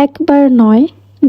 একবার নয়,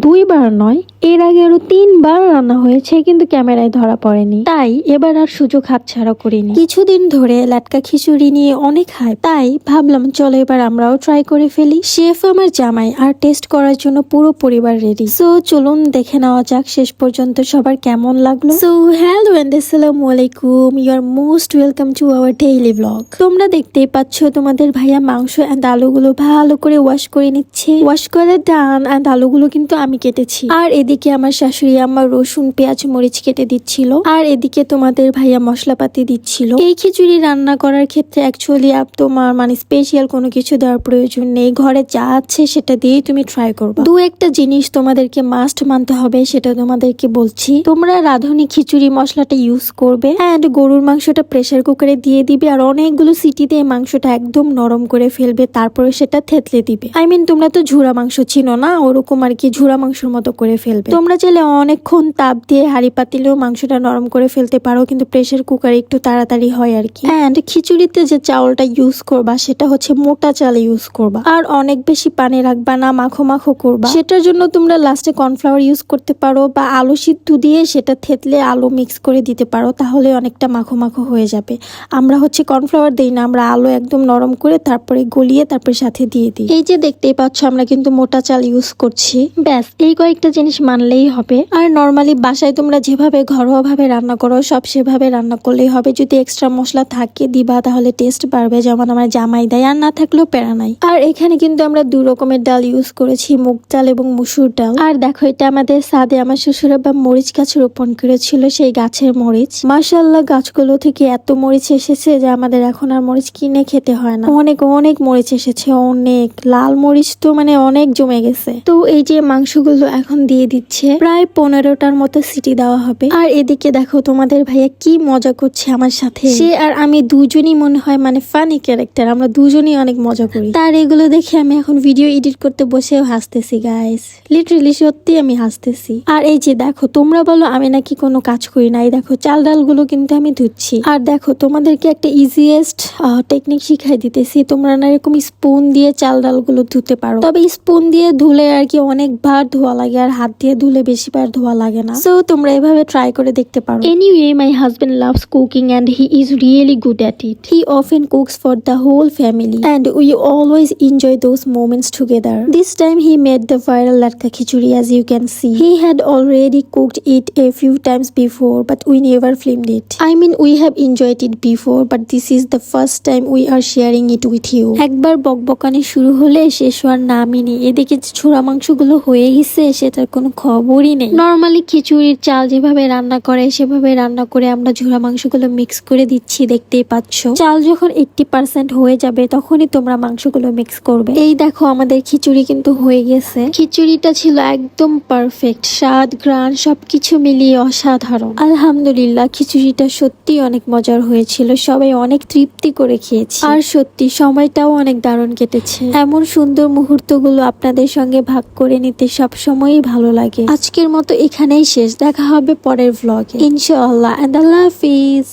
দুইবার নয়, এর আগে আরো 3বার রান্না হয়েছে, কিন্তু ক্যামেরায় ধরা পড়েনি। তাই এবার আর সুযোগ হাতছাড়া করিনি। কিছুদিন ধরে লাটকা খিচুড়ি নিয়ে অনেক হাইপ, তাই ভাবলাম চলো এবার আমরাও ট্রাই করে ফেলি। শেফ আমার জামাই, আর টেস্ট করার জন্য পুরো পরিবার রেডি। সো চলুন দেখে নেওয়া যাক শেষ পর্যন্ত সবার কেমন লাগলো। সো হ্যালো এন্ড আসসালামু আলাইকুম, you are most welcome to our daily blog. তোমরা দেখতেই পাচ্ছ তোমাদের ভাইয়া মাংস এন্ড আলুগুলো ভালো করে ওয়াশ করে নিচ্ছে। ওয়াশ করে ডান এন্ড আলুগুলো কিন্তু আমি কেটেছি। আর এদিকে আমার শাশুড়ি আমার রসুন পেঁয়াজ মরিচ কেটে দিচ্ছিল, আর এদিকে তোমাদের ভাইয়া মশলাপাতি দিচ্ছিল। এই খিচুড়ি রান্না করার ক্ষেত্রে অ্যাকচুয়ালি তোমার মানে স্পেশাল কোনো কিছু দেওয়ার প্রয়োজন নেই। ঘরে যা আছে সেটা দিয়েই তুমি ট্রাই করবে। দু একটা জিনিস তোমাদেরকে মাস্ট মানতে হবে, সেটা তোমাদেরকে বলছি। তোমরা রাঁধুনি খিচুড়ি মশলাটা ইউজ করবে এন্ড গরুর মাংসটা প্রেসার কুকারে দিয়ে দিবে, আর অনেকগুলো সিটি দিয়ে মাংসটা একদম নরম করে ফেলবে, তারপরে সেটা থেতলে দিবে। আই মিন তোমরা তো ঝুরা মাংস চিনো না, ওরকম আর কি ঝুরা মাংসের মতো করে ফেলবে। তোমরা চাইলে অনেকক্ষণ তাপ দিয়ে হাঁড়ি পাতিলেও মাংসটা নরম করে ফেলতে পারো, কিন্তু প্রেসার কুকারে একটু তাড়াতাড়ি হয় আর কি। এন্ড খিচুড়িতে যে চাউলটা ইউজ করবা সেটা হচ্ছে মোটা চাল ইউজ করবা, আর অনেক বেশি পানি রাখবা না, মাখো মাখো করবা। সেটার জন্য তোমরা লাস্টে কর্নফ্লাওয়ার ইউজ করতে পারো, বা আলু সিদ্ধ দিয়ে সেটা থেতলে আলু মিক্স করে দিতে পারো, তাহলে অনেকটা মাখো মাখো হয়ে যাবে। আমরা হচ্ছে কর্নফ্লাওয়ার দিই না, আমরা আলু একদম নরম করে তারপরে গলিয়ে তারপরে সাথে দিয়ে দিই। এই যে দেখতেই পাচ্ছ আমরা কিন্তু মোটা চাল ইউজ করছি। ব্যাস এই কয়েকটা জিনিস মানলেই হবে। আর নর্মালি বাসায় তোমরা যেভাবে ঘরোয়া ভাবে রান্না করো সব সেভাবে রান্না করলেই হবে। যদি এক্সট্রা মশলা থাকে দিবা, তাহলে টেস্ট বাড়বে, যেমন আমার জামাই দেয়। আর না থাকলেও প্যারা নাই। আর এখানে কিন্তু আমরা 2 রকমের ডাল ইউজ করেছি, মুগ ডাল এবং মসুর ডাল। আর দেখো এটা আমাদের ছাদে আমার শ্বশুর বা মরিচ গাছ রোপণ করেছিল, সেই গাছের মরিচ। মাশাআল্লাহ গাছগুলো থেকে এত মরিচ এসেছে যে আমাদের এখন আর মরিচ কিনে খেতে হয় না। অনেক অনেক মরিচ এসেছে, অনেক লাল মরিচ তো মানে অনেক জমে গেছে। তো এই যে মাংসগুলো এখন দিয়ে দিচ্ছে, প্রায় 15টার মতো সিটি দেওয়া হবে। আর এদিকে দেখো তোমাদের ভাইয়া কি মজা করছে আমার সাথে। সে আর আমি দুজনই মনে হয় মানে ফানি ক্যারেক্টার, আমরা দুজনই অনেক মজা করি। তার এগুলো দেখে আমি এখন ভিডিও এডিট করতে বসেও হাসতেছি গাইস, লিটারেলি সত্যি আমি হাসতেছি। আর এই যে দেখো তোমরা বলো আমি নাকি কোনো কাজ করি না, এই দেখো চাল ডাল গুলো কিন্তু আমি ধুচ্ছি। আর দেখো তোমাদেরকে একটা ইজিয়েস্ট টেকনিক শিখাই দিতেছি, তোমরা না এরকম স্পুন দিয়ে চাল ডাল গুলো ধুতে পারো। তবে স্পুন দিয়ে ধুলে আর কি অনেকবার ধোয়া লাগে, আর হাত দিয়ে ধুলে বেশিবার ধোয়া লাগে না। সো তোমরা এভাবে ট্রাই করে দেখতে পারো। Anyway my husband loves cooking and he is really good at it. He often cooks for the whole family and we always enjoy those moments together. This time he made the viral latka khichuri, as you can see. He had already cooked it a few times before, but we never filmed it. I mean, we have enjoyed it before, but this is the first time we are sharing it with you. একবার বকবকানি শুরু হলে শেষ হওয়ার নামই নেই। এদিকে ছোড়া মাংসগুলো হয়ে গেছে, সেটার কোনো খবরই নেই। নর্মালি খিচুড়ির চাল যেভাবে রান্না করে সেভাবে রান্না করে আমরা ঝোড়া মাংসগুলো মিক্স করে দিচ্ছি, দেখতেই পাচ্ছ। চাল যখন 80% হয়ে যাবে তখনই তোমরা মাংসগুলো মিক্স করবে। এই দেখো আমাদের খিচুড়ি কিন্তু হয়ে গেছে। খিচুড়িটা ছিল একদম পারফেক্ট, স্বাদ ঘ্রাণ সবকিছু মিলিয়ে অসাধারণ। আলহামদুলিল্লাহ খিচুড়িটা সত্যি অনেক মজার হয়েছিল, সবাই অনেক তৃপ্তি করে খেয়েছি। আর সত্যি সময়টাও অনেক দারুণ কেটেছে। এমন সুন্দর মুহূর্তগুলো আপনাদের সঙ্গে ভাগ করে নিতে সবসময়ই ভালো লাগে। আজকের মতো এখানেই শেষ, দেখা হবে পরের ভ্লগে ইনশাআল্লাহ, এন্ড আল্লাহ হাফিজ।